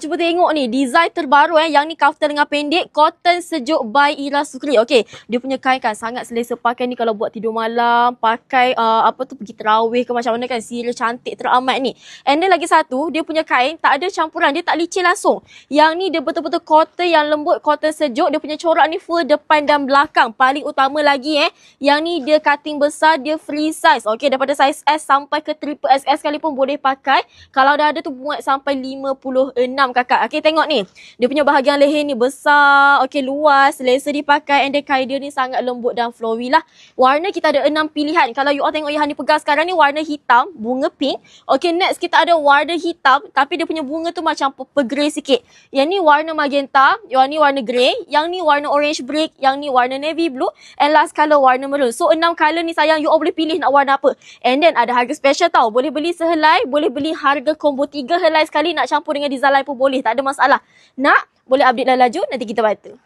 cuba tengok ni design terbaru yang ni kaftan lengan pendek cotton sejuk by Ira Sukri. Okey, dia punya kain kan sangat selesa pakai ni kalau buat tidur malam, pakai pergi tarawih ke macam mana kan, serius cantik teramat ni. And then lagi satu, dia punya kain tak ada campuran, dia tak licin langsung. Yang ni dia betul-betul cotton yang lembut, cotton sejuk. Dia punya corak ni full depan dan belakang. Paling utama lagi yang ni dia cutting besar, dia free size. Okey, daripada size S sampai ke triple XS sekalipun boleh pakai. Kalau dah ada tu muat sampai 56 kakak. Okey, tengok ni. Dia punya bahagian leher ni besar, okey, luas, selesa dipakai, and then kain dia ni sangat lembut dan flowy lah. Warna kita ada 6 pilihan. Kalau you all tengok yang Hani pegang sekarang ni warna hitam, bunga pink. Okey, next kita ada warna hitam tapi dia punya bunga tu macam purple grey sikit. Yang ni warna magenta, yang ni warna grey, yang ni warna orange brick, yang ni warna navy blue, and last colour warna maroon. So 6 colour ni sayang, you all boleh pilih nak warna apa. And then ada harga special tau. Boleh beli sehelai, boleh beli harga combo 3 helai sekali, nak campur dengan design lain pun boleh, tak ada masalah. Nak? Boleh update dah laju, nanti kita bantu.